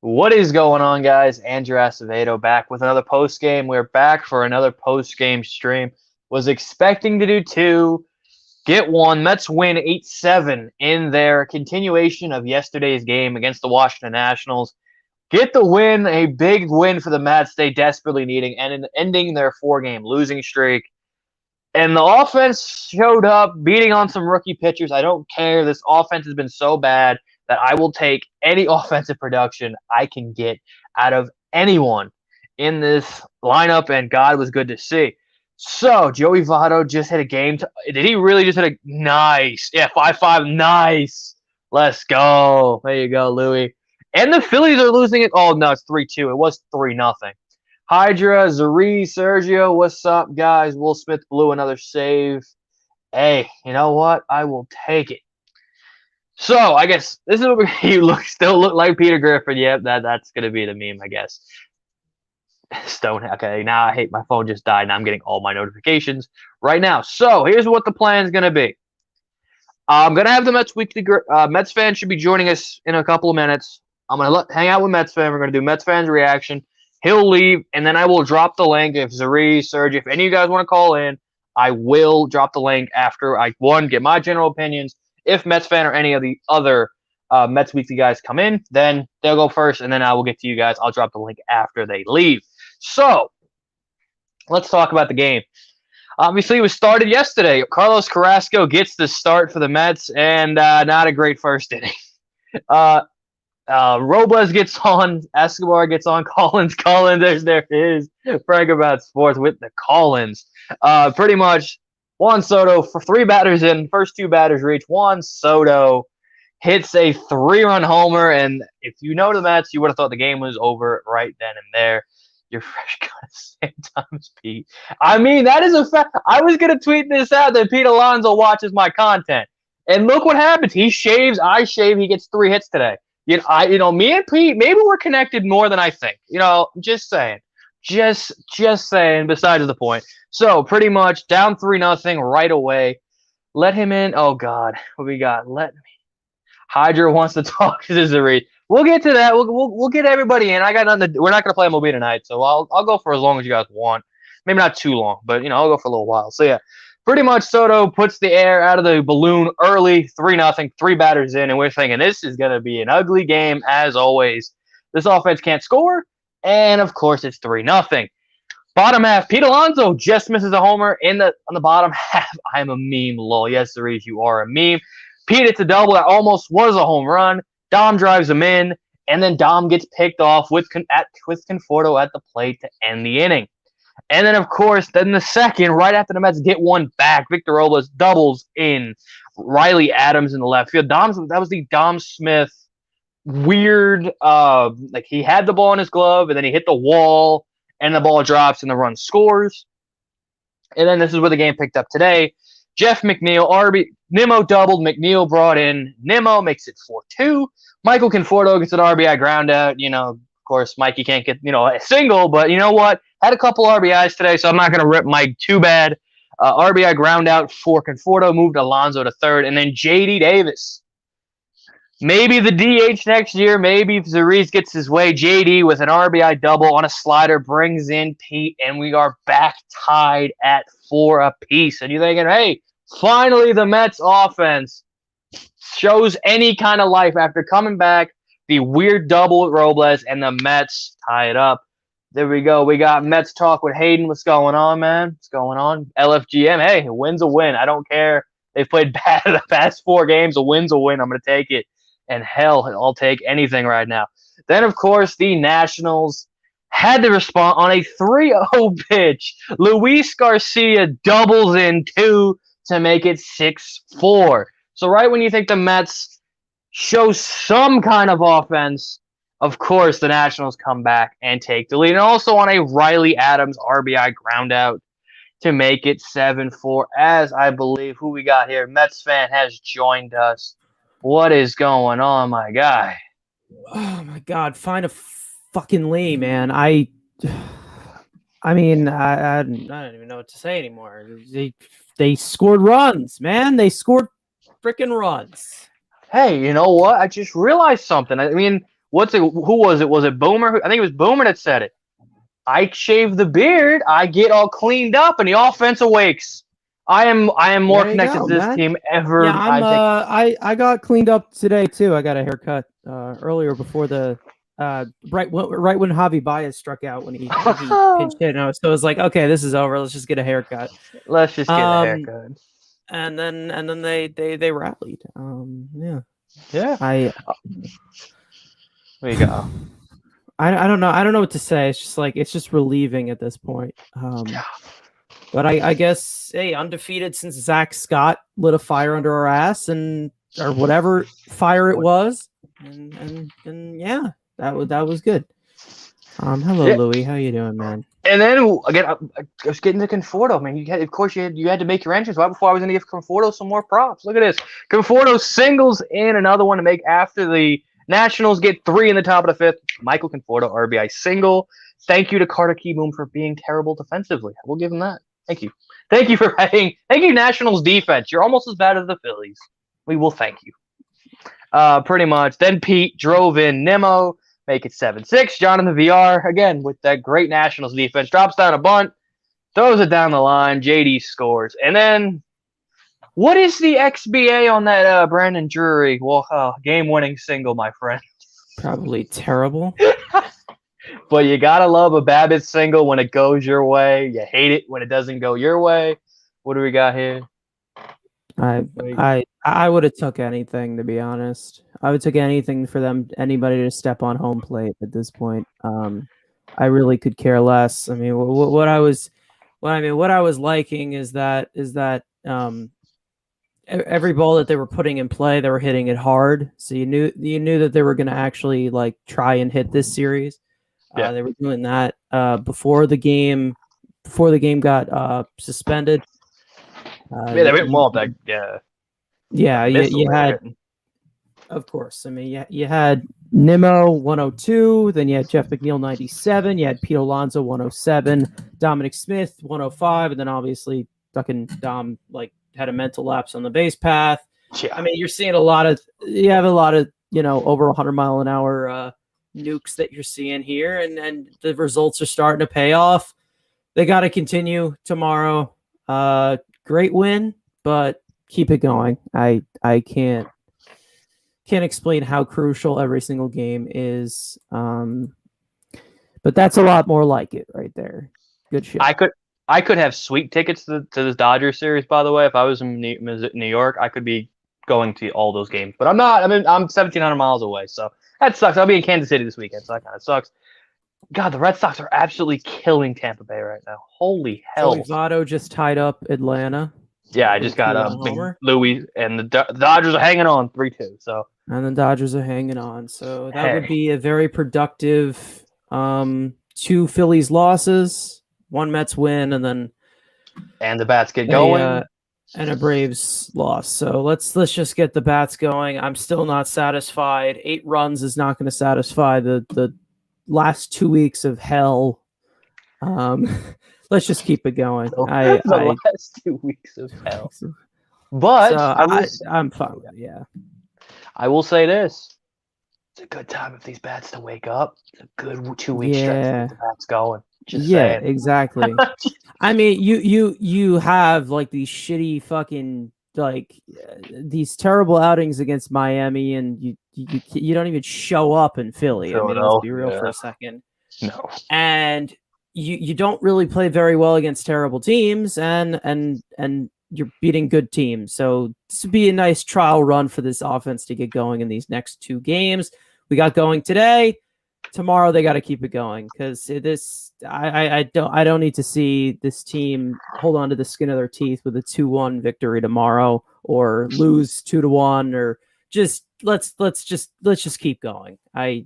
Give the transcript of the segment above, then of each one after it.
What is going on, guys? Andrew Acevedo back with another post game. We're back for another post game stream. Was expecting to do two, get one. Mets win 8-7 in their continuation of yesterday's game against the Washington Nationals. Get the win, a big win for the Mets they desperately needing, and ending their four-game losing streak. And the offense showed up, beating on some rookie pitchers. I don't care. This offense has been so bad that I will take any offensive production I can get out of anyone in this lineup, and God was good to see. So, Joey Votto just hit a game. Did he really just hit a nice? Yeah, 5-5. Nice. Let's go. There you go, Louie. And the Phillies are losing it. Oh, no, it's 3-2. It was 3-0. Hydra, Zari, Sergio, what's up, guys? Will Smith blew another save. Hey, you know what? I will take it. So I guess this is what you still look like Peter Griffin. Yep, that's gonna be the meme, I guess. Stone. Okay, now I hate my phone just died. Now I'm getting all my notifications right now. So here's what the plan is gonna be. I'm gonna have the Mets weekly. Mets fans should be joining us in a couple of minutes. I'm gonna hang out with Mets fan. We're gonna do Mets fans reaction. He'll leave, and then I will drop the link if Zari, Serge, if any of you guys want to call in. I will drop the link after I get my general opinions. If Mets fan or any of the other Mets Weekly guys come in, then they'll go first, and then I will get to you guys. I'll drop the link after they leave. So, let's talk about the game. Obviously, it was started yesterday. Carlos Carrasco gets the start for the Mets, and not a great first inning. Robles gets on, Escobar gets on, Collins, there is Frank about sports with the Collins. Pretty much Juan Soto for three batters in, first two batters reach. Juan Soto hits a 3-run homer, and if you know the Mets, you would have thought the game was over right then and there. You're fresh cut at St. Thomas, Pete. I mean, that is a fact. I was going to tweet this out that Pete Alonso watches my content. And look what happens. He shaves, I shave, he gets 3 hits today. Me and Pete, maybe we're connected more than I think. Just saying. Just saying, besides the point. So, pretty much, down 3-0 right away. Let him in. Oh, God. What we got? Hydra wants to talk to Zari. We'll get to that. We'll get everybody in. I got nothing. We're not going to play MLB tonight, so I'll go for as long as you guys want. Maybe not too long, but, I'll go for a little while. So, yeah. Pretty much Soto puts the air out of the balloon early, 3-0, 3 batters in, and we're thinking this is going to be an ugly game as always. This offense can't score, and of course it's 3-0. Bottom half, Pete Alonso just misses a homer on the bottom half. I'm a meme, lol. Yes, Cerise, you are a meme. Pete hits a double that almost was a home run. Dom drives him in, and then Dom gets picked off with Conforto at the plate to end the inning. And then, of course, the second, right after the Mets get one back, Victor Robles doubles in. Riley Adams in the left field. That was the Dom Smith weird, he had the ball in his glove, and then he hit the wall, and the ball drops, and the run scores. And then this is where the game picked up today. Jeff McNeil, Nimmo doubled, McNeil brought in. Nimmo makes it 4-2. Michael Conforto gets an RBI ground out. Of course, Mikey can't get, a single, but you know what? Had a couple RBIs today, so I'm not going to rip Mike too bad. RBI ground out for Conforto, moved Alonso to third, and then J.D. Davis. Maybe the DH next year, maybe if Zariz gets his way, J.D. with an RBI double on a slider brings in Pete, and we are back tied at 4 apiece. And you're thinking, hey, finally the Mets offense shows any kind of life after coming back. The weird double with Robles, and the Mets tie it up. There we go. We got Mets talk with Hayden. What's going on, man? What's going on? LFGM. Hey, a win's a win. I don't care. They've played bad in the past 4 games. A win's a win. I'm going to take it. And hell, I'll take anything right now. Then, of course, the Nationals had to respond on a 3-0 pitch. Luis Garcia doubles in 2 to make it 6-4. So right when you think the Mets show some kind of offense, of course, the Nationals come back and take the lead. And also on a Riley Adams RBI ground out to make it 7-4, as I believe who we got here, Mets fan has joined us. What is going on, my guy? Oh, my God. Find a fucking Lee, man. I mean, I don't even know what to say anymore. They scored runs, man. They scored freaking runs. Hey, you know what? I just realized something. I mean, Who was it? Was it Boomer? I think it was Boomer that said it. I shave the beard, I get all cleaned up, and the offense awakes. I am more There you connected go, to this man. team ever. Yeah, I got cleaned up today too. I got a haircut earlier before the right when Javi Baez struck out when he pinched hit, and I was like, okay, this is over. Let's just get a haircut. Let's just get a haircut. And then they rallied. Yeah. There you go. I don't know what to say. It's just like it's just relieving at this point. But I guess hey, undefeated since Zach Scott lit a fire under our ass or whatever fire it was, and yeah, that was good. Hello Louis, how you doing, man? And then again, I was getting to Conforto, man. You had to make your entrance right before I was going to give Conforto some more props. Look at this, Conforto singles in another one to make after the Nationals get 3 in the top of the 5th. Michael Conforto RBI single. Thank you to Carter Kieboom for being terrible defensively. We'll give him that. Thank you for thank you Nationals defense. You're almost as bad as the Phillies. We will thank you. Pretty much. Then Pete drove in Nimmo, make it 7-6. Jonathan VR again with that great Nationals defense drops down a bunt, throws it down the line. JD scores, and then what is the XBA on that Brandon Drury game-winning single, my friend? Probably terrible. But you gotta love a Babbitt single when it goes your way. You hate it when it doesn't go your way. What do we got here? I would have took anything, to be honest. I would took anything for anybody to step on home plate at this point. I really could care less. I mean, what I was liking is that every ball that they were putting in play, they were hitting it hard. So you knew that they were going to actually like try and hit this series. Yeah. They were doing that before the game got suspended. They went well back. Yeah, you had, of course. I mean, you had Nimmo 102, then you had Jeff McNeil 97, you had Pete Alonso 107, Dominic Smith 105, and then obviously fucking Dom had a mental lapse on the base path. Yeah. I mean, you have a lot of over 100 mile an hour nukes that you're seeing here, and the results are starting to pay off. They got to continue tomorrow. Great win, but keep it going. I can't explain how crucial every single game is. But that's a lot more like it right there. Good shit. I could have sweet tickets to this Dodgers series, by the way. If I was in New York, I could be going to all those games. But I'm not. I mean, I'm 1,700 miles away, so that sucks. I'll be in Kansas City this weekend, so that kind of sucks. God, the Red Sox are absolutely killing Tampa Bay right now. Holy hell. Joey Votto just tied up Atlanta. Yeah, I just got Louis, and the Dodgers are hanging on 3-2. So. And the Dodgers are hanging on. So that would be a very productive 2 Phillies losses, 1 Mets win, and the bats get going. And a Braves loss. So let's just get the bats going. I'm still not satisfied. 8 runs is not going to satisfy the last 2 weeks of hell. Let's just keep it going. Last 2 weeks of hell. But so I'm fine with it, yeah. I will say this. It's a good time if these bats to wake up. It's a good 2 week stretch to get the bats going. Just saying. Exactly. I mean, you have like these shitty fucking these terrible outings against Miami, and you don't even show up in Philly. I mean, let's be real for a second. No. And you don't really play very well against terrible teams, and you're beating good teams. So this would be a nice trial run for this offense to get going in these next 2 games. We got going today. Tomorrow they got to keep it going because I don't need to see this team hold on to the skin of their teeth with a 2-1 victory tomorrow, or lose 2-1, or just let's just keep going. I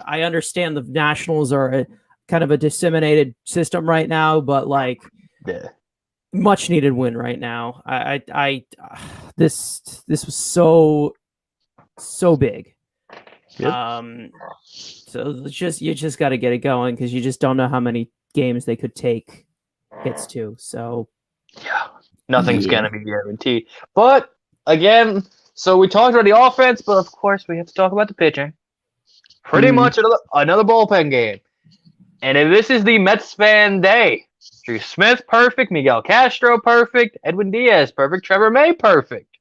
understand the Nationals are kind of a disseminated system right now, but much needed win right now. This was so big. Yep. So you just got to get it going because you just don't know how many games they could take hits to. So nothing's gonna be guaranteed. But again, so we talked about the offense, but of course we have to talk about the pitching. pretty much another bullpen game. And if this is the Mets fan day, Drew Smith perfect, Miguel Castro perfect, Edwin Diaz perfect, Trevor May perfect.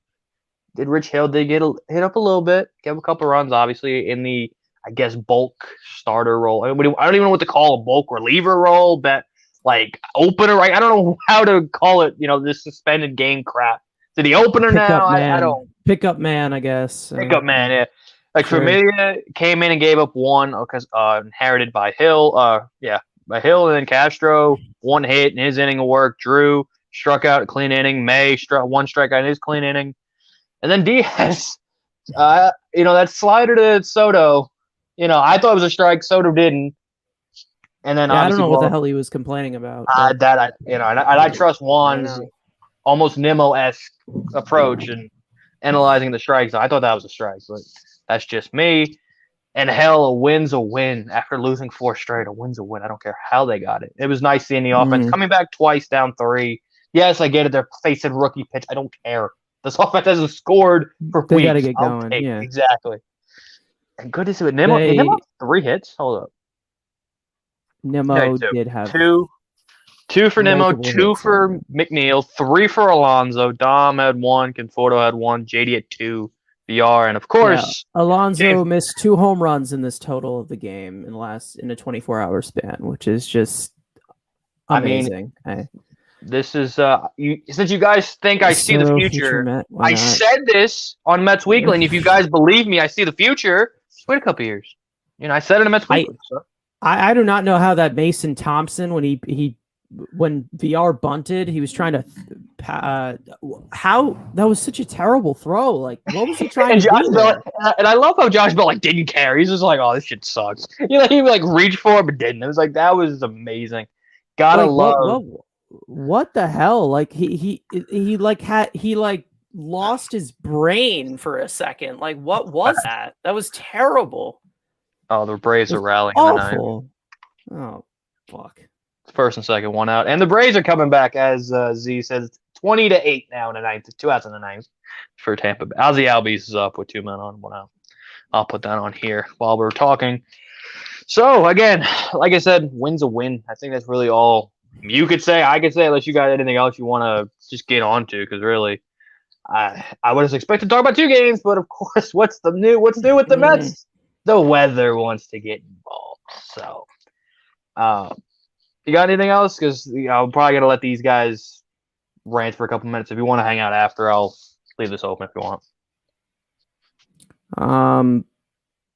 Did Rich Hill did get hit up a little bit, gave a couple runs, obviously, in the, I guess, bulk starter role. I don't even know what to call a bulk reliever role, but like opener, right? I don't know how to call it, this suspended game crap. Did he opener now? I don't. Pickup man, I guess. Pickup man, yeah. Like Sure. Familia came in and gave up one because inherited by Hill. By Hill, and then Castro, one hit in his inning of work. Drew struck out a clean inning. May one strikeout in his clean inning. And then Diaz, that slider to Soto, I thought it was a strike. Soto didn't. And then I don't know what the hell he was complaining about. I trust Juan's almost Nimmo-esque approach in analyzing the strikes. I thought that was a strike, but that's just me. And hell, a win's a win. After losing 4 straight, a win's a win. I don't care how they got it. It was nice seeing the offense coming back twice, down 3. Yes, I get it. They're facing rookie pitch. I don't care. This offense hasn't scored for weeks. They got to get going. Yeah, exactly. And good to see it. Nimmo 3 hits. Hold up. Nimmo did have 2 for Nimmo, 2 hits. for McNeil, 3 for Alonso. Dom had 1, Conforto had 1, JD had 2, VR, and of course, Alonso missed 2 home runs in this total of the game in a 24-hour span, which is just amazing. This is since you guys think I see the future, I said this on Mets Weekly, and if you guys believe me, I see the future. Just wait a couple years. I said it in Mets Weekly. I do not know how that Mason Thompson, when VR bunted, he was trying to how that was such a terrible throw. Like, what was he trying to do there? And I love how Josh Bell didn't care. He's just like, oh, this shit sucks. He reached for it but didn't. It was like, that was amazing. Gotta love. What the hell? Like he lost his brain for a second. Like, what was that? That was terrible. Oh, the Braves are rallying. Awful. Oh, fuck. First and second, 1 out. And the Braves are coming back, as Z says, 20-8 now in the 9th. 2 outs in the 9th for Tampa Bay. Ozzie Albies is up with 2 men on, 1 out. I'll put that on here while we're talking. So, again, like I said, win's a win. I think that's really all you could say. I could say, unless you got anything else you want to just get onto, because really, I was expected to talk about 2 games, but of course, what's new with the Mets? The weather wants to get involved. So, you got anything else? Because I'm probably going to let these guys rant for a couple minutes. If you want to hang out after, I'll leave this open if you want.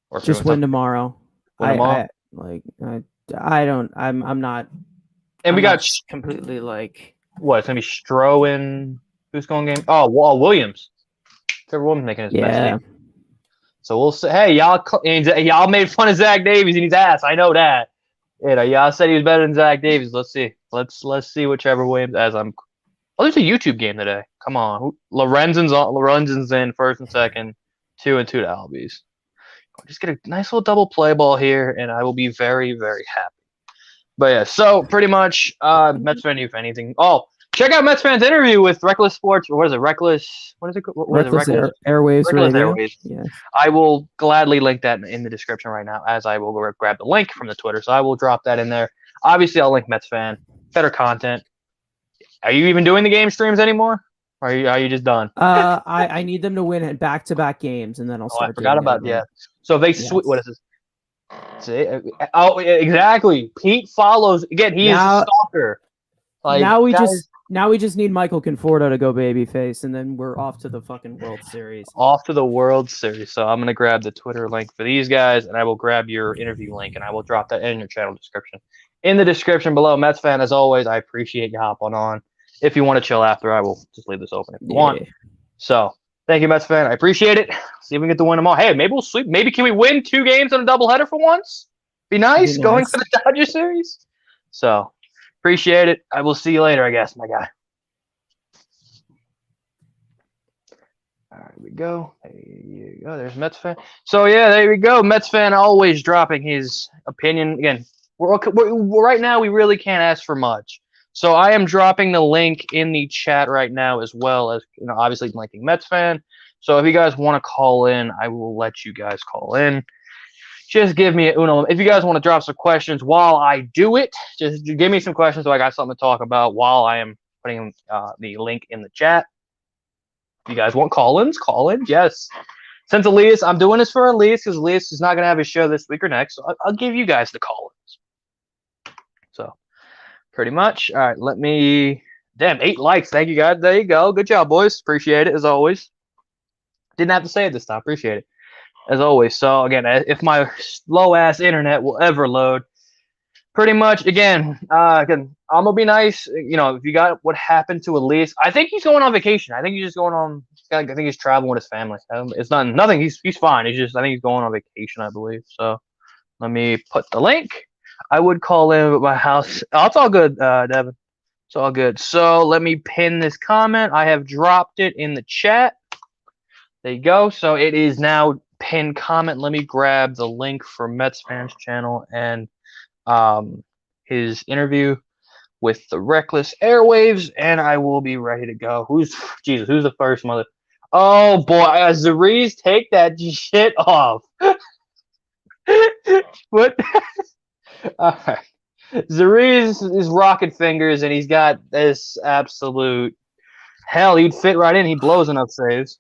Or just win tomorrow. I'm not. And we got completely like what? It's gonna be Stroh. Who's going game? Oh, Williams. Trevor Williams making his best game. So we'll say, hey, y'all made fun of Zach Davies and his ass. I know that. Y'all said he was better than Zach Davies. Let's see. Let's see what Trevor Williams. There's a YouTube game today. Come on, Lorenzen's in first and second, 2-2 to Albies. Just get a nice little double play ball here, and I will be very, very happy. But yeah, so pretty much, Mets fan, if anything. Oh, check out Mets fans' interview with Reckless Sports, or what is it? Reckless. What is it? Reckless Airwaves Radio. Yeah. I will gladly link that in the description right now, as I will grab the link from the Twitter. So I will drop that in there. Obviously, I'll link Mets fan. Better content. Are you even doing the game streams anymore? Or are you just done? I need them to win back-to-back games, and then I'll start. I forgot about So if they what is this? Oh, exactly. Pete follows again. He is a stalker. Now we just need Michael Conforto to go babyface, and then we're off to the fucking World Series. Off to the World Series. So I'm gonna grab the Twitter link for these guys, and I will grab your interview link, and I will drop that in your channel description. In the description below, Mets fan, as always, I appreciate you hopping on. If you want to chill after, I will just leave this open if you want. So thank you, Mets fan. I appreciate it. See if we can get to win them all. Hey, maybe we'll sweep. Maybe can we win 2 games on a doubleheader for once? Be nice going for the Dodger series. So appreciate it. I will see you later, I guess, my guy. All right, here we go. There you go. There's Mets fan. So yeah, there we go. Mets fan always dropping his opinion. Again, we're right now. We really can't ask for much. So I am dropping the link in the chat right now, as well as obviously linking Mets fan. So if you guys want to call in, I will let you guys call in. just give me a uno. If you guys want to drop some questions while I do it, just give me some questions so I got something to talk about while I am putting the link in the chat. If you guys want call-ins, yes. Since Elias, I'm doing this for Elias because Elias is not going to have his show this week or next, so I'll give you guys the call-ins. So, pretty much. All right, let me... Damn, 8 likes. Thank you, guys. There you go. Good job, boys. Appreciate it, as always. Didn't have to say it this time. Appreciate it, as always. So, again, if my slow-ass internet will ever load, pretty much, again, I'm going to be nice. You know, if you got what happened to Elias, I think he's going on vacation. I think he's just going on... I think he's traveling with his family. It's nothing. He's fine. I think he's going on vacation, I believe. So let me put the link. I would call in at my house. Oh, it's all good, Devin. It's all good. So let me pin this comment. I have dropped it in the chat. There you go. So it is now pinned comment. Let me grab the link for Mets Fans Channel and his interview with the Reckless Airwaves, and I will be ready to go. Who's the first mother? Oh boy, Zariz, take that shit off. What? All right. Zariz is rocking fingers, and he's got this absolute hell. He'd fit right in. He blows enough saves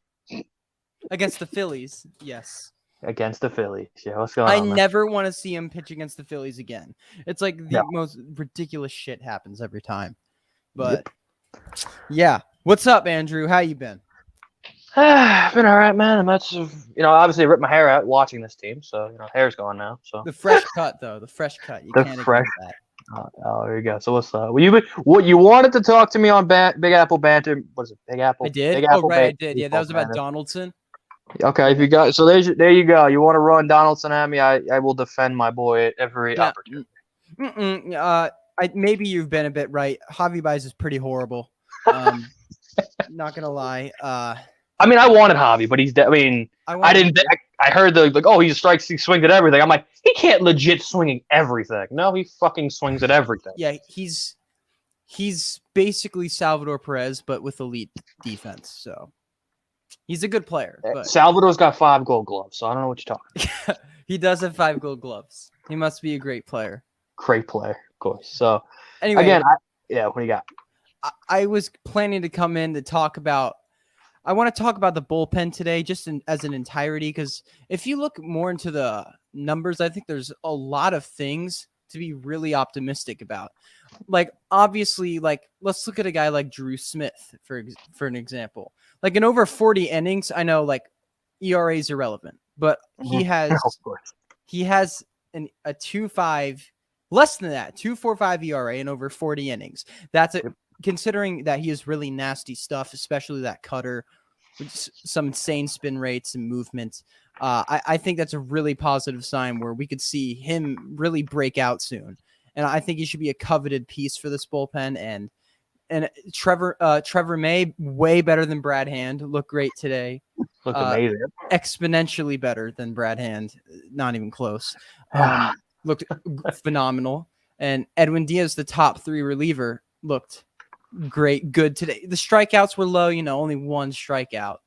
Against the Phillies, yes. Against the Phillies, yeah. What's going I on? never want to see him pitch against the Phillies again. It's like the most ridiculous shit happens every time. But yeah, what's up, Andrew? How you been? Been all right, man. The Mets have, obviously ripped my hair out watching this team, so hair's gone now. So the fresh cut, though, the fresh cut. You can't ignore that. Oh, there you go. So what's up? What you wanted to talk to me on Big Apple Banter? What is it? Big Apple. I did. Big Apple I did. Yeah, that was about Donaldson. Okay, if you got there you go. You want to run Donaldson at me? I will defend my boy at every opportunity. Maybe you've been a bit right. Javi Baez is pretty horrible. Not gonna lie. I mean, I wanted Javi, but he's. I didn't. I heard he strikes, he swings at everything. I'm like, he can't legit swinging everything. No, he fucking swings at everything. Yeah, he's basically Salvador Perez, but with elite defense. So he's a good player. But Salvador's got 5 Gold Gloves, so I don't know what you're talking about. He does have 5 Gold Gloves. He must be a great player. Great player, of course. So anyway, again, what do you got? I was planning to come in to talk about. I want to talk about the bullpen today, just as an entirety, because if you look more into the numbers, I think there's a lot of things to be really optimistic about. Like, obviously, let's look at a guy like Drew Smith, for an example. Like, in over 40 innings, I know, ERA is irrelevant, but he has a 2.5, less than that, 2.45 ERA in over 40 innings. That's it. Considering that he has really nasty stuff, especially that cutter, with some insane spin rates and movements, I think that's a really positive sign where we could see him really break out soon. And I think he should be a coveted piece for this bullpen. And Trevor May, way better than Brad Hand, looked great today. Looked amazing. Exponentially better than Brad Hand, not even close. Looked phenomenal. And Edwin Diaz, the top 3 reliever, looked good today. The strikeouts were low, only 1 strikeout.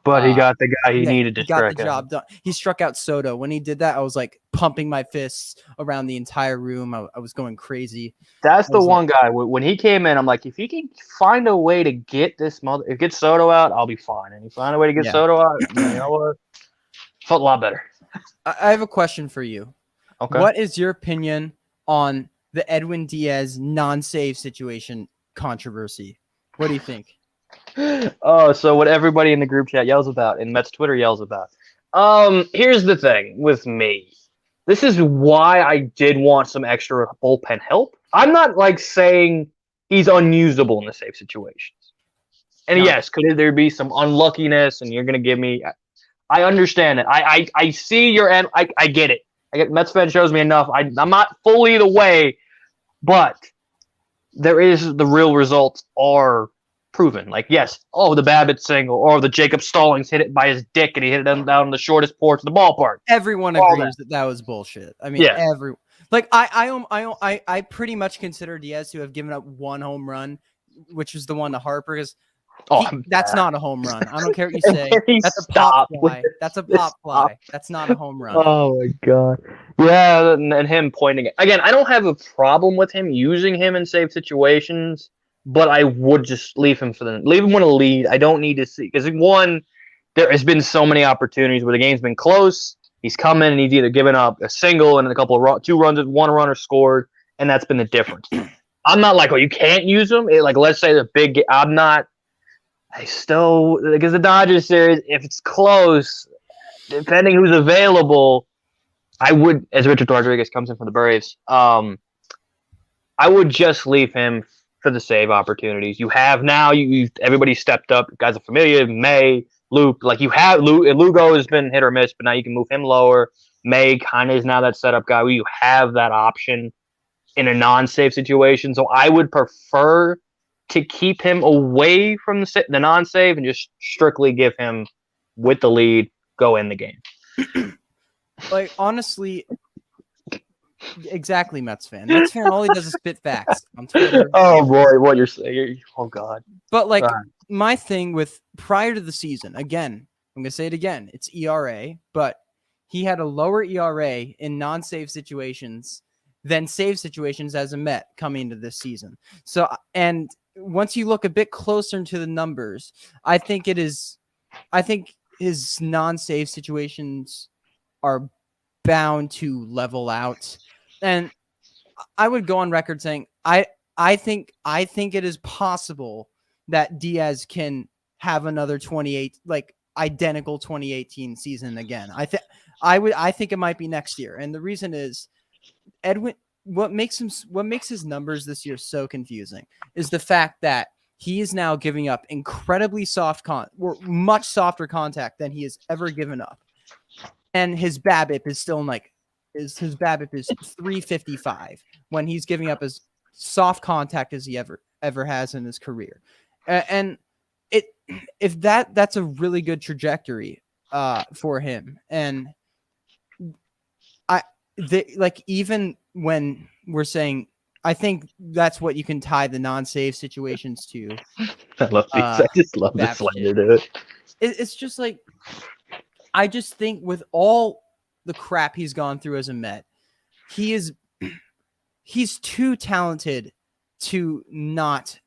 But he got the guy he needed to strike out. Got the job done. He struck out Soto. When he did that, I was pumping my fists around the entire room. I was going crazy. That's the one guy. When he came in, I'm like, if he can find a way to get get Soto out, I'll be fine. And he found a way to get Soto out, you know what? Felt a lot better. I have a question for you. Okay. What is your opinion on the Edwin Diaz non-save situation controversy? What do you think? Oh, so what everybody in the group chat yells about and Mets Twitter yells about. Here's the thing with me. This is why I did want some extra bullpen help. I'm not saying he's unusable in the safe situations. And yes, could there be some unluckiness and you're going to give me I understand it. I see your end. I get it. Mets fan shows me enough. I'm not fully the way, but there is the real results are proven. Yes, the Babbitt single or the Jacob Stallings hit it by his dick and he hit it down the shortest porch of the ballpark. Everyone agrees that was bullshit. I mean, everyone. I pretty much consider Diaz to have given up 1 home run, which was the one to Harper, because Oh, That's not a home run. I don't care what you say. Can he That's a stop pop with fly. That's a this pop fly. That's not a home run. Oh my god. Yeah, and him pointing it. Again, I don't have a problem with him using him in safe situations, but I would just leave him with a lead. I don't need to see because one, there has been so many opportunities where the game's been close. He's come in and he's either given up a single and a couple of 2 runs, 1 runner scored, and that's been the difference. I'm not like, oh, you can't use him. Like, let's say the big. I'm not. I still because the Dodgers series, if it's close, depending who's available, I would, as Richard Rodriguez comes in from the Braves, I would just leave him for the save opportunities. You have now, everybody stepped up. Guys are familiar. May, Luke, like you have Lugo has been hit or miss, but now you can move him lower. May kind of is now that setup guy where you have that option in a non-save situation. So I would prefer to keep him away from the non-save and just strictly give him with the lead, go in the game. Like, honestly, exactly, Mets fan. Mets fan, all he does is spit facts on Twitter. Oh, boy, what you're saying. Oh, God. But, like, my thing with prior to the season, again, I'm going to say it again, it's ERA, but he had a lower ERA in non-save situations than save situations as a Met coming into this season. So, and once you look a bit closer into the numbers, I think his non-save situations are bound to level out. And I would go on record saying I think it is possible that Diaz can have another 28 like identical 2018 season again. I think it might be next year. And the reason is Edwin what makes his numbers this year so confusing is the fact that he is now giving up incredibly much softer contact than he has ever given up. And his BABIP is still his BABIP is 355 when he's giving up as soft contact as he ever has in his career. And that's a really good trajectory for him. And even when we're saying, I think that's what you can tie the non-save situations to. I love these. I just love the slander to it. It's just like, I just think with all the crap he's gone through as a Met, he's too talented to not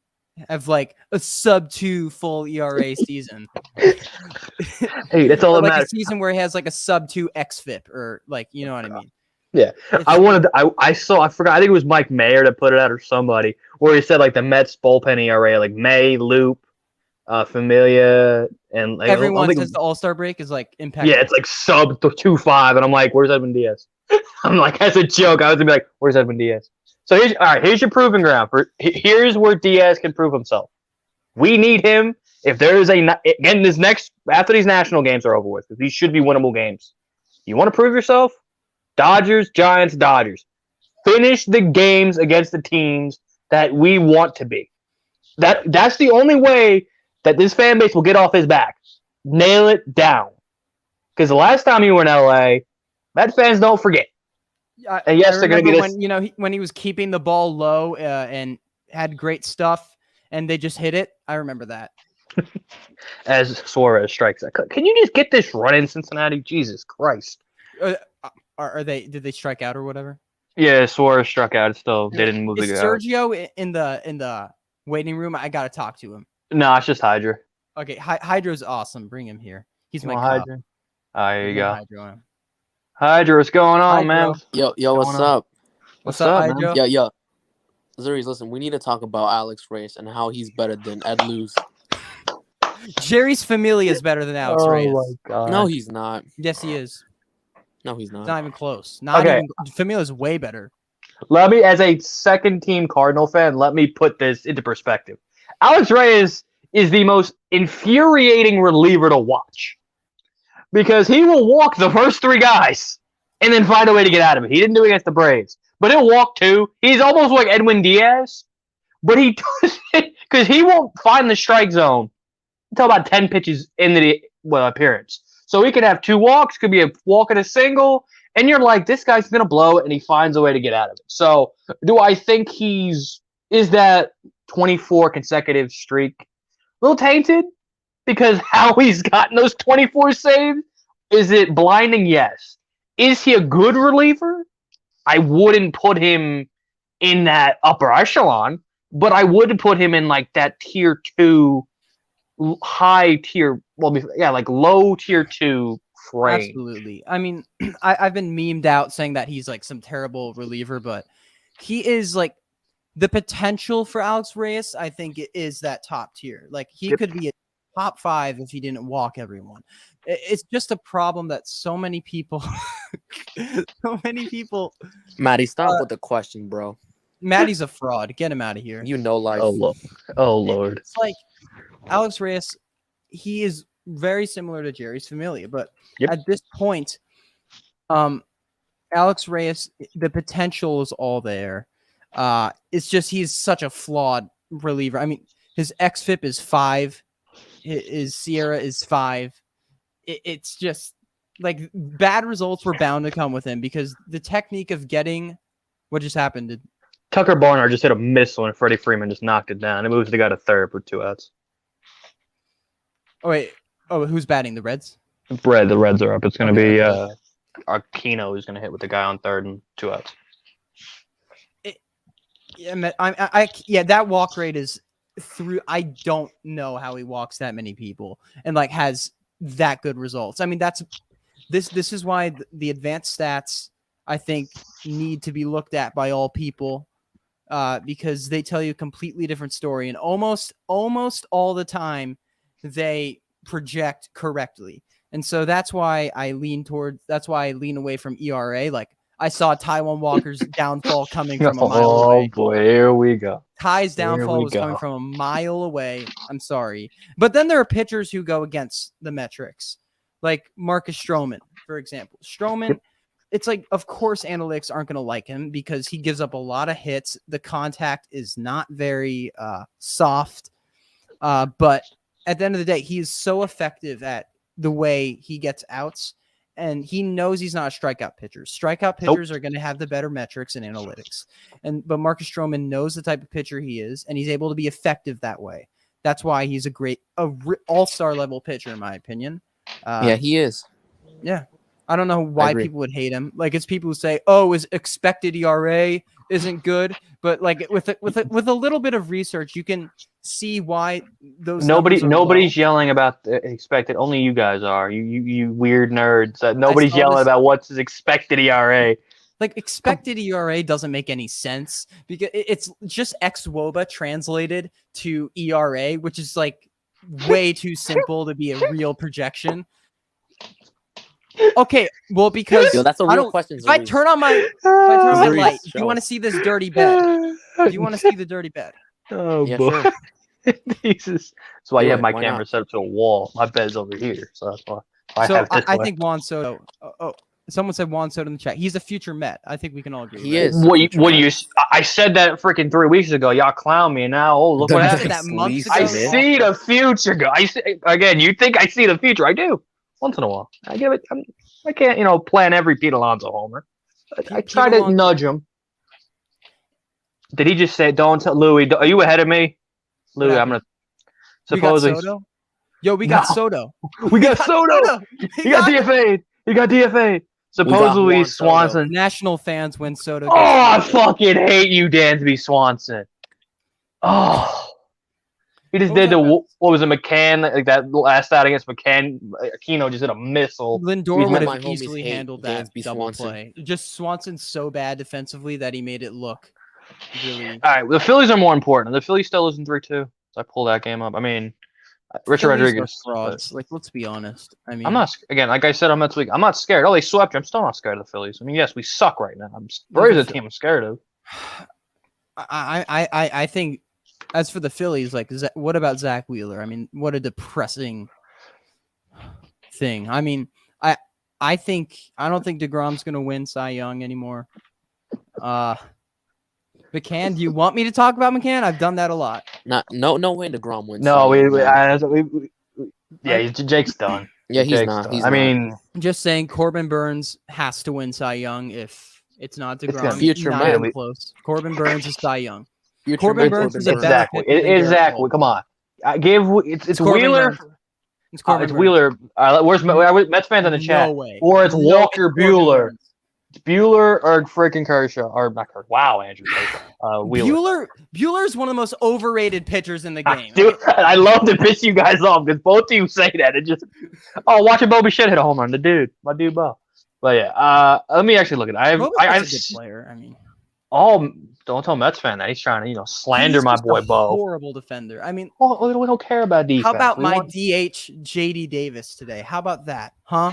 have like a sub-2 full ERA season. Hey, that's all that matters. A season where he has like a sub-2 xFIP or like, you know what I mean? Yeah, I forgot. I think it was Mike Mayer that put it out or somebody where he said like the Mets bullpen ERA, like May, Loop, Familia, and like, everyone since the All-Star break is like impacted. Yeah, it's like sub 2.5, and I'm like, where's Edwin Diaz? I'm like, as a joke, I was gonna be like, where's Edwin Diaz? So here's your proving ground. Here's where Diaz can prove himself. We need him if there is after these national games are over with, because these should be winnable games. You want to prove yourself? Dodgers, Giants, Dodgers. Finish the games against the teams that we want to be. That's the only way that this fan base will get off his back. Nail it down. Because the last time you were in LA, Met fans don't forget. And yes, they're going to get when he was keeping the ball low and had great stuff, and they just hit it. I remember that. As Suarez strikes. Can you just get this run in Cincinnati? Jesus Christ. Did they strike out or whatever? Yeah, Suarez struck out. Still, they didn't move the guy. Sergio in the waiting room? I gotta talk to him. No, it's just Hydra. Okay, Hydra's awesome. Bring him here. He's my Hydra. There you go. Hydra. Hydra, what's going on, man? Yo, what's up? What's up, Hydra? Yo. Zuri's, listen, we need to talk about Alex Reyes and how he's better than Ed Luz. Jerry's Familia is better than Alex Reyes. Oh my god. No, he's not. Yes, he is. No, he's not. It's not even close. Familia is way better. Let me, as a second-team Cardinal fan, let me put this into perspective. Alex Reyes is the most infuriating reliever to watch because he will walk the first 3 guys and then find a way to get out of it. He didn't do it against the Braves, but he'll walk 2. He's almost like Edwin Diaz, but he does it because he won't find the strike zone until about 10 pitches into the appearance. So he could have 2 walks, could be a walk and a single, and you're like, this guy's going to blow it, and he finds a way to get out of it. So do I think is that 24 consecutive streak? little tainted because how he's gotten those 24 saves. Is it blinding? Yes. Is he a good reliever? I wouldn't put him in that upper echelon, but I would put him in like that tier 2, high tier, like low tier 2 frame. Absolutely. I mean, I've been memed out saying that he's like some terrible reliever, but he is like the potential for Alex Reyes, I think it is that top tier. Like he could be a top 5 if he didn't walk everyone. It's just a problem that so many people, Maddie, stop with the question, bro. Maddie's a fraud. Get him out of here. You know life. Oh Lord. It's like Alex Reyes, he is very similar to Jerry's Familia, but at this point, Alex Reyes, the potential is all there. It's just he's such a flawed reliever. I mean, his xFIP is 5, his Sierra is 5. It's just like bad results were bound to come with him because the technique of getting what just happened. Tucker Barnhart just hit a missile and Freddie Freeman just knocked it down. It moves the guy to third with 2 outs. Oh wait, who's batting? The Reds? The Reds are up. It's going to be Aquino who's going to hit with the guy on third and 2 outs. That walk rate is through. I don't know how he walks that many people and like has that good results. I mean, this is why the advanced stats I think need to be looked at by all people because they tell you a completely different story, and almost all the time they project correctly. And so that's why I lean away from ERA. Like I saw Taijuan Walker's downfall coming from a mile away. Oh boy, here we go. Ty's downfall was coming from a mile away. I'm sorry. But then there are pitchers who go against the metrics, like Marcus Stroman, for example. Stroman, it's like, of course, analytics aren't going to like him because he gives up a lot of hits. The contact is not very soft. But at the end of the day, he is so effective at the way he gets outs. And he knows he's not a strikeout pitcher. Strikeout pitchers are going to have the better metrics and analytics. But Marcus Stroman knows the type of pitcher he is, and he's able to be effective that way. That's why he's a great all-star level pitcher, in my opinion. Yeah, he is. Yeah. I don't know why people would hate him. Like it's people who say, "Oh, his expected ERA isn't good," but like with a little bit of research, you can see why those. Nobody's yelling about the expected. Only you guys are. You weird nerds. Nobody's yelling about what's his expected ERA. Like expected ERA doesn't make any sense because it's just xWOBA translated to ERA, which is like way too simple to be a real projection. Okay, well, because that's a real question. If I turn on my light, do you want to see this dirty bed? Do you want to see the dirty bed? Oh yeah, boy, sure. Jesus! That's why you have my camera set up to a wall. My bed's over here, so that's why. I think Juan Soto. Someone said Juan Soto in the chat. He's a future Met. I think we can all agree. He is. I said that freaking 3 weeks ago. Y'all clown me, and now look what happened. I see the future. Again. You think I see the future? I do. Once in a while, I give it. I can't, plan every Pete Alonso homer. I try to nudge him. Did he just say, "Don't tell Louis"? Are you ahead of me, Louis? I'm gonna. Supposedly. We got Soto. We got Soto. He got DFA'd. Supposedly Swanson. National fans when Soto. Oh, I fucking hate you, Dansby Swanson. Oh. He just did what was it, McCann? Like that last out against McCann, Aquino just hit a missile. Lindor would have easily handled that double play. Just Swanson's so bad defensively that he made it look really. All right, the Phillies are more important. The Phillies still losing 3-2. So I pull that game up. I mean, Richard Rodriguez. Frauds. Like, let's be honest. I mean, I'm not again. Like I said, I'm not scared. Oh, they swept you. I'm still not scared of the Phillies. I mean, yes, we suck right now. Braves is a team I'm scared of. I think. As for the Phillies, like, what about Zach Wheeler? I mean, what a depressing thing. I mean, I don't think DeGrom's going to win Cy Young anymore. McCann, do you want me to talk about McCann? I've done that a lot. No way DeGrom wins. No, Jake's done. Yeah, he's not. I mean, just saying, Corbin Burns has to win Cy Young if it's not DeGrom. It's future not man. even close. Corbin Burns is Cy Young. Future Corbin Burns is a better exactly. Come on. I gave it's Corbin Wheeler. Burns. It's Corbin It's Burns. Wheeler. Where's Mets fans in the chat? No way. Or it's No, Walker Corbin Bueller. Burns. It's Bueller or freaking Kershaw or not Kershaw. Wow, Andrew Kershaw. Wheeler. Bueller is one of the most overrated pitchers in the game. Dude, I love to piss you guys off because both of you say that. It just watching Bobby Shit hit a home run. My dude Bo. But yeah, let me actually look at it. Boba's a good player. I mean, don't tell Mets fan that he's trying to slander he's my just boy a Bo. horrible defender. I mean, We don't care about defense. how about We my want- DH JD Davis today? How about that, huh?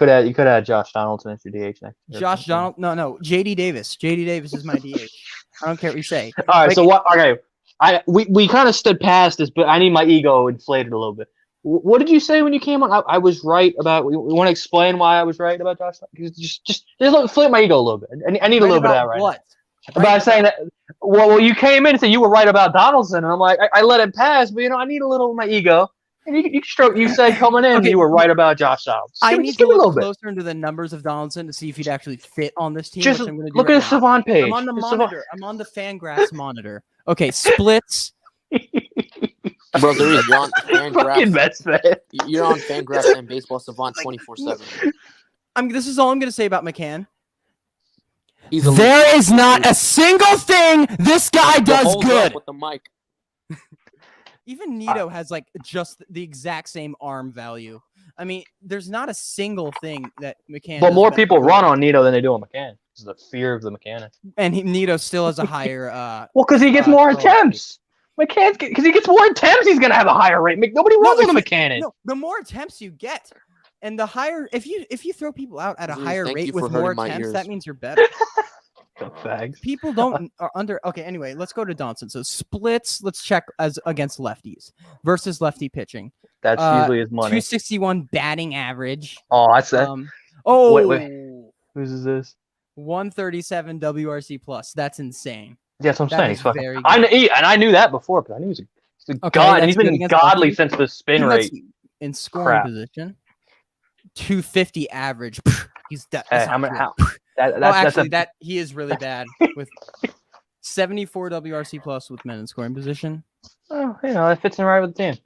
You could have Josh Donaldson as your DH next year. Josh Donald? No, JD Davis. JD Davis is my DH. I don't care what you say. All right, Like- so what? Okay, we kind of stood past this, but I need my ego inflated a little bit. What did you say when you came on? I was right about. We want to explain why I was right about Josh. Just inflate my ego a little bit. I need a little bit of that right What? now. By saying that, well, you came in and said you were right about Donaldson, and I'm like, I let it pass, but I need a little of my ego. And you said coming in, Okay. you were right about Josh Donaldson. I Just need to give me a look little bit. closer into the numbers of Donaldson to see if he'd actually fit on this team. Just which I'm gonna do look right at the now. Savant page. I'm on the Just Savant- monitor. I'm on the Fangraphs monitor. Okay, splits. Bro, there is. You're on Fucking Fangraphs. Mets fan. You're on Fangraphs and Baseball Savant 24/7. This is all I'm gonna say about McCann. He's a There is not a single thing this guy does good. with the mic. Even Nito has like just the exact same arm value. I mean, there's not a single thing that McCann. But does more better people than- run on Nito than they do on McCann. It's the fear of the mechanic. and Nito still has a higher. Well, because he gets more throw attempts. McCann's because he gets more attempts, he's gonna have a higher rate. Nobody runs if on the you- McCann. No, the more attempts you get, and the higher if you throw people out at a Zeus, higher thank rate you for with more hurting my attempts, ears. that means you're better. Fags. People don't are under. Okay, anyway, let's go to Donaldson. So splits. Let's check as against lefties versus lefty pitching. That's usually his money. 261 batting average. Oh, that's that. Oh, Whose is this? 137 WRC plus. That's insane. Yeah, that's what I'm That saying. is He's fucking. very good. I knew that before, but I knew he's a Okay, god, and that's he's good been against godly lefties. since the spin Even that's rate. in scoring Crap. position. 250 average. He's Hey, that's how not many? good. That's That he is really bad with 74 WRC plus with men in scoring position. It fits in right with the team.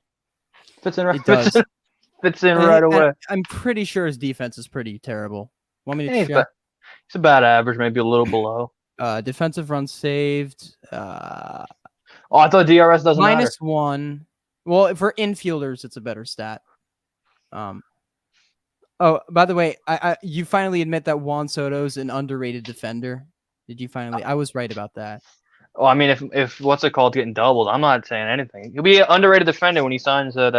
Fits in right. It does. Fits in And- right and away. I'm pretty sure his defense is pretty terrible. Want me to He's check? about average, maybe a little below. Defensive runs saved. Oh, I thought DRS doesn't matter. -1. Well, for infielders, it's a better stat. Oh, by the way, you finally admit that Juan Soto's an underrated defender. Did you finally? I was right about that. Oh, I mean, if what's it called getting doubled, I'm not saying anything. He'll be an underrated defender when he signs that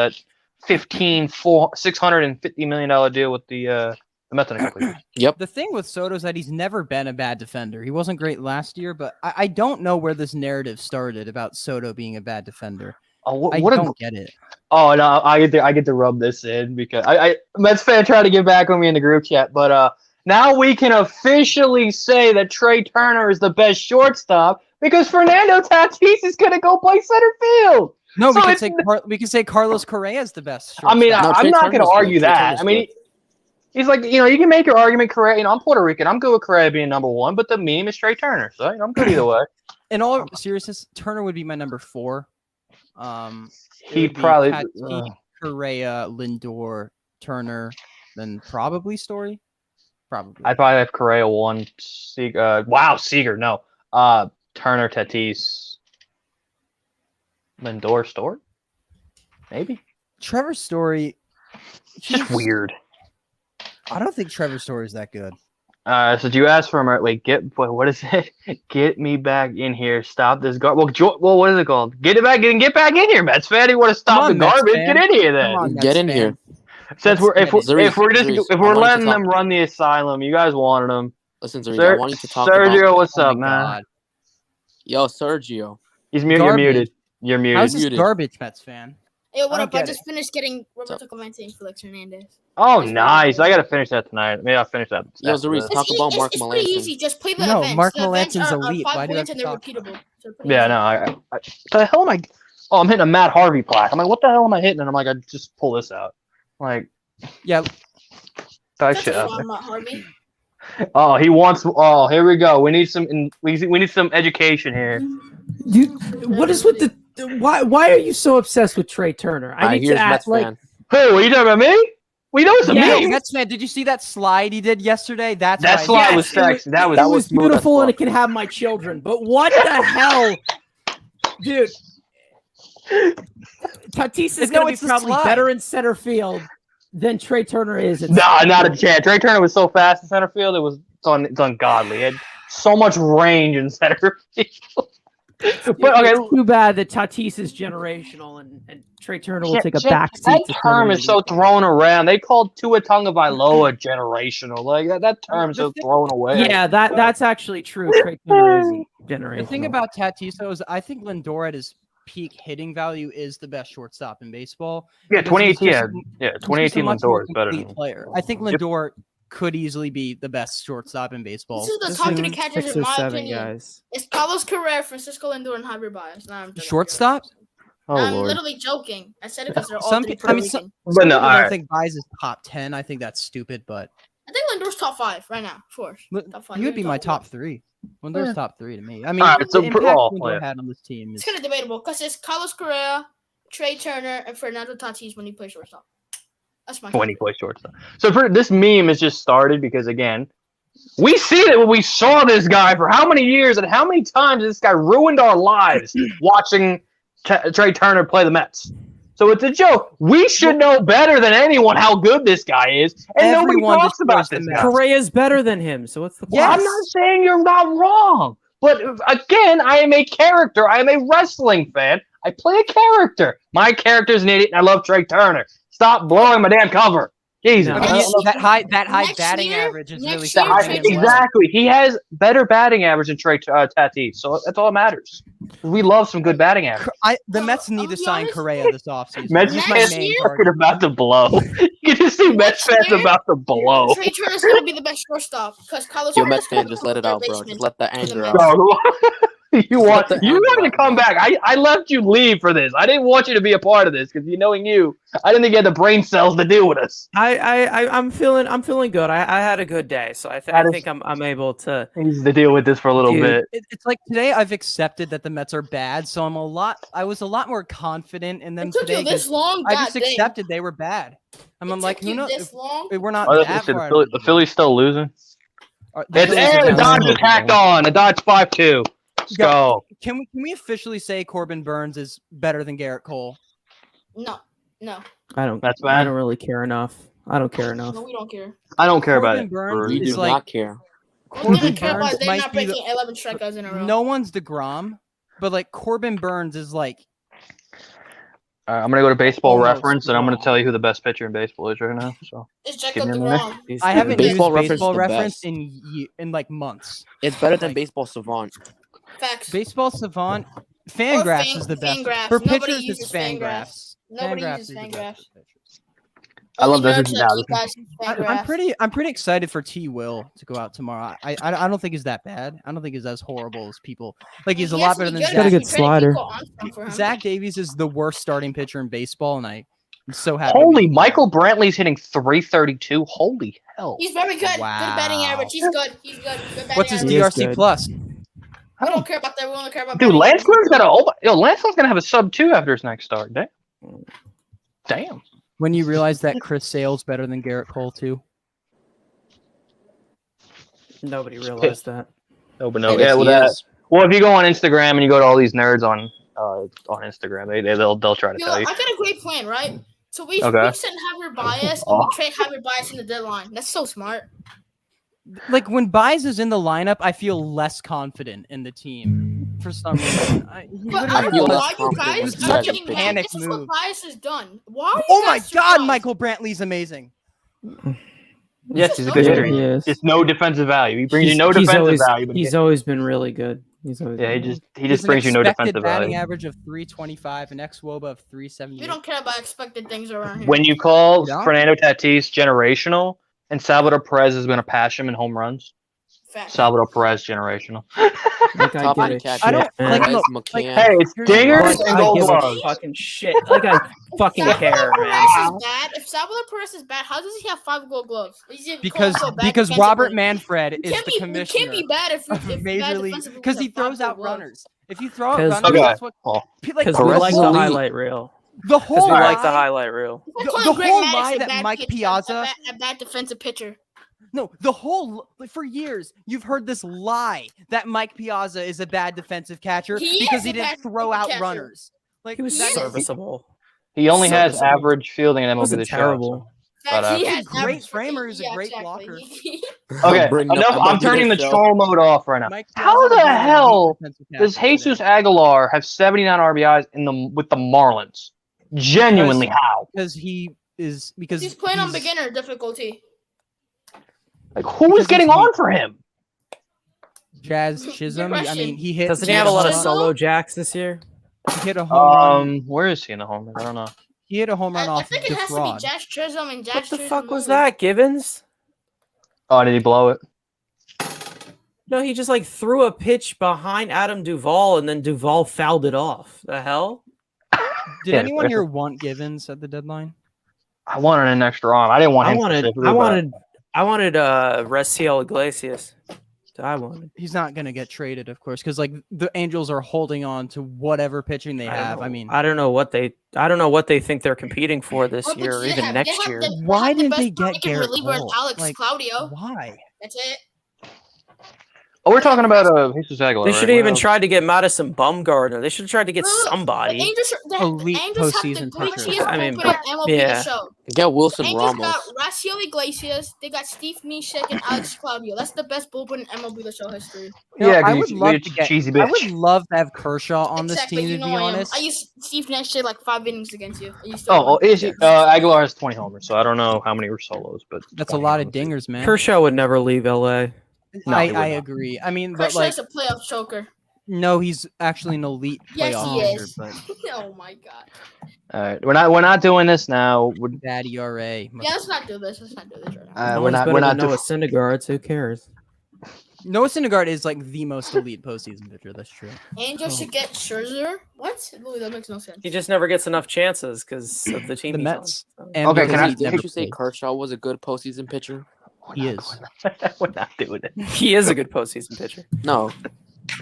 $650 million deal with the Mets in a couple of years. The thing with Soto is that he's never been a bad defender. He wasn't great last year, but I don't know where this narrative started about Soto being a bad defender. Oh, I what a don't get it. Oh no, I get to rub this in because I Mets fan tried to get back on me in the group chat, but now we can officially say that Trey Turner is the best shortstop because Fernando Tatis is gonna go play center field. No, So we can say Carlos Correa is the best. I mean, shortstop. No, I'm Trey not Turner's gonna good. argue Trey that. Turner's I mean, good. he's like, you can make your argument. Correa, I'm Puerto Rican. I'm good with Correa being number one, but the meme is Trey Turner, so I'm good either way. In all seriousness, Turner would be my number 4. It He'd would be probably. Tatis, Correa, Lindor, Turner, then probably Story. Probably. I'd probably have Correa 1. Seager. No. Turner, Tatis, Lindor, Story. Maybe. Trevor Story. It's just weird. I don't think Trevor Story is that good. So do you ask for him? Wait, what is it? Get me back in here. Stop this garbage. Well, what is it called? Get back in here, Mets fan. You want to stop Come the on, Mets garbage? fan. Get in here Come then. on, Get Mets in fan. here. Since Let's we're get it. if we're Zeus, I letting wanted to them run the asylum, you guys wanted them. Listen, Zeus, Sir- I want you to talk Sergio, about. what's Oh up, my man? God. Yo, Sergio. You're muted. You're muted. How's this Muted. garbage, Mets fan? Hey, what I up? don't I get just finished getting Roberto Clemente and Felix Hernandez. Oh, nice. I gotta finish that tonight. Maybe I'll finish that. Yo, after Zeus, this. talk about Mark It's pretty Melanson. easy. Just play the No, events. Mark The events Melanson's are elite. 5 Why do you points have and to they're talk? repeatable. So pretty Yeah, easy. no. The hell am I? Oh, I'm hitting a Matt Harvey plaque. I'm like, what the hell am I hitting? And I'm like, I just pull this out. Like, Yeah, that That's shit a out fun, there. Matt Harvey. Oh, he wants. Oh, here we go. We need some education here. What is with the Why are you so obsessed with Trey Turner? I need to Here's ask. Mets Like, fan. Who? Are you talking about me? We know it's a Yeah, me. Mets fan, did you see that slide he did yesterday? That's That why- slide Yes, was sexy. That was it was smooth as beautiful, and fuck. it can have my children. But what the hell, dude? Tatis is No, going to it's be the probably slide. better in center field than Trey Turner is. At Nah, center not a field. chance. Trey Turner was so fast in center field. It's ungodly. He had so much range in center field. But okay, It's too bad that Tatis is generational and Trey Turner will take a back seat. that to term center is so field. thrown around. They called Tua Tagovailoa generational. Like that term is so thrown away. Yeah, that's actually true. Trey Turner is generational. The thing about Tatis though is I think Lindor at his peak hitting value is the best shortstop in baseball. Yeah, because he's 2018. just- Yeah, he's just a 2018 much more Lindor is better complete than. player. I think Lindor could easily be the best shortstop in baseball. This is the Just talk to the soon, catchers 6 in or my 7 opinion. guys. It's Carlos Correa, Francisco Lindor, and Javier Baez. Nah, I'm joking. Shortstop? Oh I'm lord. literally joking. I said it because they're all Some three pe- I Puerto mean, Rican. But Some no, people all don't right. think Baez is top 10. I think that's stupid, but I think Lindor's top 5 right now. Sure. Top 5. he would be my top 3. Lindor's Yeah. top 3 to me. I mean, All right, so the put impact all- Lindor yeah. had on this team is It's kind of debatable because it's Carlos Correa, Trey Turner, and Fernando Tatis when he plays shortstop. That's my When he top plays shortstop. So this meme has just started because again, we see that when we saw this guy for how many years and how many times this guy ruined our lives watching Trey Turner play the Mets. So it's a joke. We should know better than anyone how good this guy is, and nobody Everyone talks about destroys the this Mets. guy. Correa's better than him, so what's the point? Yes. I'm not saying you're not wrong, but again, I am a character. I am a wrestling fan. I play a character. My character's an idiot, and I love Trey Turner. Stop blowing my damn cover. Jesus. No. I mean, Next that high next batting year- average is next really year, starting Trey him well. Exactly. He has better batting average than Trey Tatis, so that's all that matters. We love some good batting average. The Mets need I'll to be sign honest. Correa this offseason. Mets He's Next my fans main year- are target. about to blow. You can just see Mets Next fans year- about to blow. Trey Turner's gonna be the best shortstop because Carlos. Yo, Correa's Mets fan, just let it out, bro. Just let the the anger Mets. out. Bro, you want let the you anger wanted out, to come bro. back. I left you leave for this. I didn't want you to be a part of this because knowing you, I didn't think you had the brain cells to deal with us. I'm feeling good. I had a good day, so I That is- think I'm able to. Needs to deal with this for a little Dude. bit. It's like today I've accepted that the Mets are bad, so I was a lot more confident in them It took today. you this 'Cause long. I just goddamn. accepted they were bad. I'm It like, took who you knows? This long. We're not Oh, that shit, far. the Phillies still losing. The It's Phillies are the down. Dodge just hacked on. The Dodge 5-2. Let's Yeah. go. Can we officially say Corbin Burns is better than Garrett Cole? No, I don't. That's I bad. don't really care enough. I don't care enough. no, we don't care. I don't care about Corbin it. Burns We is do like not care. What Corbin we care about Burns is they're might not be the- breaking 11 strikeouts in a row. no one's DeGrom, but like Corbin Burns is like I'm gonna go to Baseball Almost Reference, and I'm gonna wrong. tell you who the best pitcher in baseball is right now. So It's Jacob Give me a minute. DeGrom. He's I good. haven't Baseball used Reference baseball is the reference best. in like months. It's better than Like- Baseball Savant. Facts. Baseball Savant, Or Fangraphs is the best. Fangraphs. For Nobody pitchers, uses it's Fangraphs. Nobody Fangraphs uses is the best Fangraphs. for pitchers. I love Only this. nerds Yeah, like you guys use Fangraphs. I'm pretty excited for T. Will to go out tomorrow. I don't think he's that bad. I don't think he's as horrible as people. Like he's a He lot has to better be than good Zach. Got a at good it. slider. Nico Armstrong for him. Zach Davies is the worst starting pitcher in baseball, and I'm so happy. holy, Michael Brantley's hitting 332. Holy hell! He's very good. Good batting Wow. average. He's good. He's good. Good batting What's his average. He is DRC good. plus? We don't care about that. We only care about Dude, batting Lance average. Lynn's got a Lance Lynn's gonna have a sub 2 after his next start. Damn. When you realize that Chris Sale's better than Garrett Cole too. Nobody realized that. No, but no. And Yeah, if well, he that, is, well, if you go on Instagram and you go to all these nerds on Instagram, they'll try to Yo, tell I you. got a great plan, right? So we Okay. send Javier Bias and we trade Javier Bias in the deadline. That's so smart. Like when Baez is in the lineup, I feel less confident in the team for some reason. He But literally I don't feel know less why you confident guys when are he has getting a mad. panic This is move. what Bias has done. Why are you Oh my guys God, surprised? Michael Brantley's amazing. Yes, he's a good Yeah, hitter. he is. Just no defensive value. He brings you He's- no he's defensive always, value. But He's always been really good. He's always yeah, been he really just He's an brings you no expected defensive batting value. average of 325, an xWOBA of 370. We don't care about expected things around here. When you call Yeah. Fernando Tatis generational and Salvador Perez is going to pass him in home runs, Fact. Salvador Perez generational. Like, I Top give end a catcher. I don't- shit, man. like, Perez, look, McCann. Hey, it's Here's the dingers thing. and I gold give gloves. a fucking shit. Like, I fucking Salvador care, man. Perez is bad. If Salvador Perez is bad, how does he have 5 gold gloves? Is he because quote-unquote bad because defensively? Robert Manfred We is can't the be, we commissioner can't be bad if of bad Major League defensively because he with 5 throws gold out gloves. runners. If you throw out 'Cause- runners, Okay. that's what Oh. like Because the we Perez like is the elite. highlight reel. the Because whole we like the lie- highlight reel. We're The- calling the Greg whole Maddux lie a that bad Mike pitch- Piazza- a bad defensive pitcher. No, the whole for years you've heard this lie that Mike Piazza is a bad defensive catcher He because is he a didn't bad throw defensive out catcher. runners. Like He was Yes. serviceable. He only has Serviceable. average fielding in It MLB wasn't The Show. terrible. Fact, he He's a has great average- framer, he's a yeah, great exactly. blocker. Okay, Bring up enough. I'm MLB turning the Show. troll mode off right now. Mike How Piazza the would be an elite hell defensive does catcher Jesus today. Aguilar have 79 RBIs with the Marlins? Genuinely, how? because He's playing on beginner difficulty. Like, who Because is getting he's on for him? Jazz Chisholm. I question. mean, he hit. Doesn't he have a lot of Chisholm? solo jacks this year? He hit a home run. Where is he in the home run? I don't know. He hit a home run I off think it has to defraud. be Josh Chisholm and Josh What the Chisholm fuck was only. that, Givens? Oh, did he blow it? No, he just like threw a pitch behind Adam Duvall and then Duvall fouled it off. The hell? Did Yeah, anyone fair. here want Givens at the deadline? I wanted an extra arm. I didn't want him. I wanted Reciel Iglesias. I wanted. He's not gonna get traded, of course, because like the Angels are holding on to whatever pitching they have. I mean, I don't know what they think they're competing for this What year or pitch even they next have year. the- Why have the didn't best they get breaking Garrett reliever is Cole? Alex Like, Claudio. why? That's it. Oh, we're talking about Jesus Aguilar. They right? should have What even else? tried to get Madison Bumgarner. They should have tried to get The somebody. Angels, Elite the Angels have the postseason pitcher. glitchiest I mean, opener in MLB yeah. The Show. Get Wilson Angels got Ramos. Raciel Iglesias. They got Steve Neshek and Alex Claudio. That's the best bullpen in MLB The Show history. You know, Yeah, I 'cause would you- love you're to get. cheesy I bitch. would love to have Kershaw on this Exactly, team. you To know be I am. honest, I used Steve Neshek like 5 innings against you. I used to Oh, is he? Yeah. Aguilar has 20 homers, so I don't know how many were solos, but that's a 20 lot of homers. dingers, man. Kershaw would never leave LA. No, he would I not. agree. I mean, but Kershaw like, is a playoff choker. no, he's actually an elite Yes, playoff he pitcher, is. but Oh my god. All right, we're not doing this now. bad ERA. Yeah, let's not do this. Let's not do this right now. No We're one's not. better We're than not. Noah Syndergaard. Who cares? Noah Syndergaard is like the most elite postseason pitcher. That's true. Angels should get Scherzer. What? Louis, that makes no sense. He just never gets enough chances because of the team. The he's Mets. on. And Okay, because can I- he's Didn't never you say played. Kershaw was a good postseason pitcher? He is. We're not doing it. He is a good postseason pitcher. No,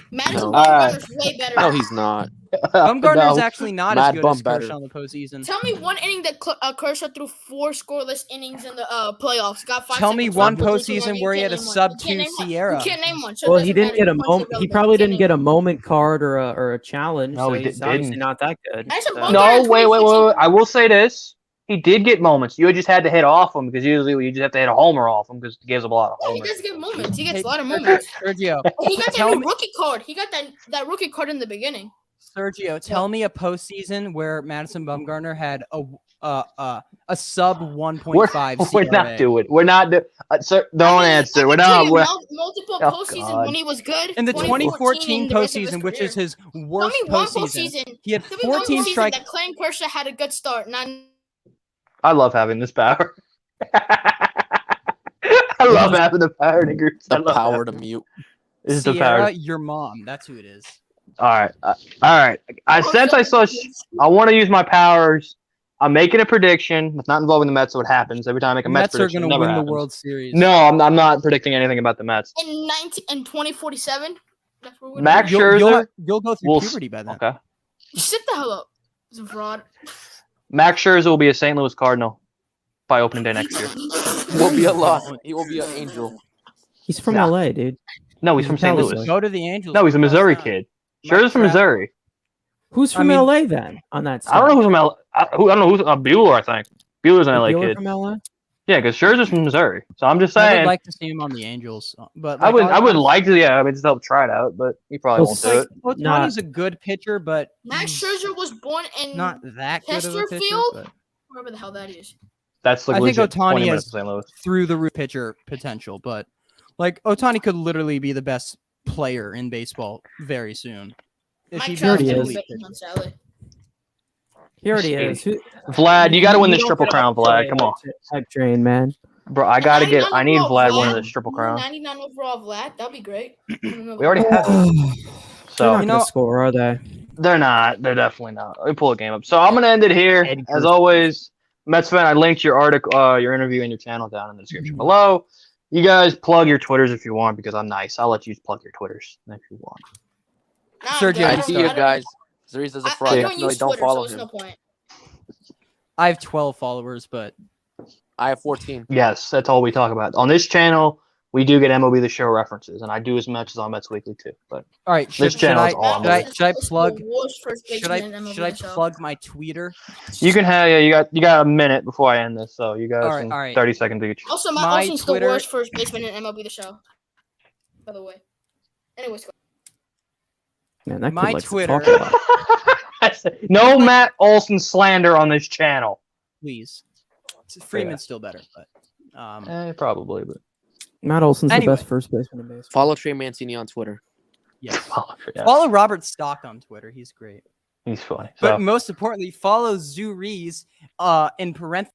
Madison No. Bumgarner's way better. no, he's not. Bumgarner's No. actually not Mad as good Bum as better. Kershaw in the postseason. Tell me one inning that Kershaw threw 4 scoreless innings in the playoffs. Got 5 Tell me seconds one left. Which is the postseason one you where he can't had a name one. sub You can't 2 name one. Sierra. You can't name one. So it Well, he doesn't didn't matter. get a Points moment. are He relevant. probably You can't didn't get a name moment card or a challenge. No, so he he's didn't. obviously not that good. Madison So- Bumgarner- No, wait. I will say this. He did get moments. You just had to hit off him because usually you just have to hit a homer off him because he gives up a lot of one. Yeah, he homers. does get moments. He gets Hey, a lot of moments. Sergio, He got tell that new me- rookie card. He got that rookie card in the beginning. Sergio, tell me a postseason where Madison Bumgarner had a sub 1.5 We're CRA. not doing. We're not. Sir, don't answer. We're I can not. tell you We're, multiple Oh, postseasons God. when he was good. In the 2014 and the rest of his postseason, which career. is his Tell worst me one postseason, postseason. he had Tell me one 14 postseason strike. that Clayton Kershaw had a good start. Not I love having this power. I love having the power to groups. I The love power to having- mute. This is the Sierra, power. your mom. That's who it is. All right. All right. Since I saw, I want to use my powers. I'm making a prediction. It's not involving the Mets, so it happens every time I make a Mets Mets are prediction. going it to never win the happens. World Series. No, I'm not predicting anything about the Mets. in 2047. That's where we're Max gonna Scherzer. You'll go through We'll puberty by then. Okay. be. Sit the hell up. It's a fraud. Max Scherzer will be a St. Louis Cardinal by opening day next year. He will be a loss. He will be an angel. He's from Nah. LA, dude. No, he's from St. Tell us, Louis. Go to the Angels. No, he's a Missouri Why not? kid. Mike Scherzer's from Trout. Missouri. Who's I from mean- LA then on that side? I don't know who's from LA. I don't know who's Bueller. I think Bueller's an LA Bueller kid. from LA? Yeah, because Scherzer's from Missouri. So I'm just I would saying. like to see him on the Angels, but I would. like, I would like to. Yeah, I mean, just help try it out, but he probably Well, won't do Like, it. Ohtani's a good pitcher, but Max he's Scherzer was born in not that good of a pitcher. Chesterfield? But wherever the hell that is. That's like I think legit Ohtani 20 minutes has- to St. Louis. through the roof pitcher potential. But like Ohtani could literally be the best player in baseball very soon. If Mike he Trout already becomes is. an is elite on pitcher. Sally. He already is. Vlad, you got to win this don't triple get crown, off the Vlad. Come on. hype train, man. Bro, I gotta get. 99 I need overall Vlad one of Vlad. those triple crowns. 99 overall Vlad. That'd be great. We already have. They're So not You gonna know- score, are they? they're not. They're definitely not. Let me pull a game up. So I'm gonna end it here. Eddie As Curtis. always, Mets fan, I linked your article, your interview, and your channel down in the description below. You guys plug your Twitters if you want because I'm nice. I'll let you plug your Twitters if you want. Nah, I'm Sergio, good. you I don't- see you guys. Zariz is a I fraud. don't No, use don't Twitter, follow so him. it's no point. I have 12 followers, but I have 14. Yes, that's all we talk about on this channel. We do get MLB The Show references, and I do as much as on Mets Weekly too. But all right. This channel is all should I It's the plug? worst first Should I baseman in MLB should I The Show. plug my tweeter? you can have you got a minute before I end this, so you guys All right, can all right. 30 seconds each. Also, My Matt Olson's Twitter- the worst first baseman in MLB The Show. By the way. Anyways, Man, that kid My likes to Twitter- talk a lot. No Matt Olson slander on this channel. Please. Freeman's still better, but Probably, but Matt Olson's Anyway. the best first baseman in baseball. Follow Trey Mancini on Twitter. yes. yeah, Follow Robert Stock on Twitter. He's great. he's funny. But So, most importantly, follow Zuriz in parentheses.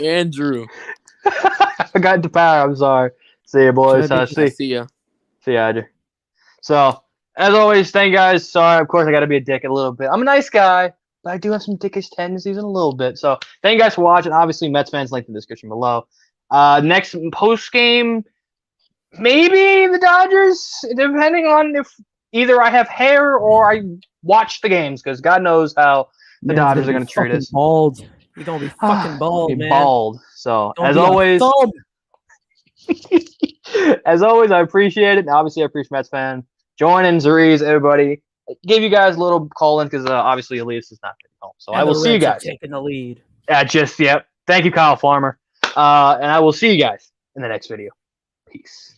Andrew. I forgot to power. I'm sorry. See you, boys. Should I be- See See ya. you, Andrew. So, as always, thank you guys. Sorry, of course, I got to be a dick a little bit. I'm a nice guy, but I do have some dickish tendencies in a little bit. So, thank you guys for watching. Obviously, Mets fans, link in the description below. Next post game, maybe the Dodgers, depending on if either I have hair or I watch the games, because God knows how the Man's Dodgers gonna are going be to treat fucking us. Bald. You're gonna be fucking bald, Be man. bald. So, Don't as be a always. thug. As always, I appreciate it. And obviously, I appreciate Mets fan. Join in, Zariz, everybody. Give you guys a little call in because obviously Elias is not getting home. So I And will the see you Reds are guys. taking the lead. Yep. Thank you, Kyle Farmer. And I will see you guys in the next video. Peace.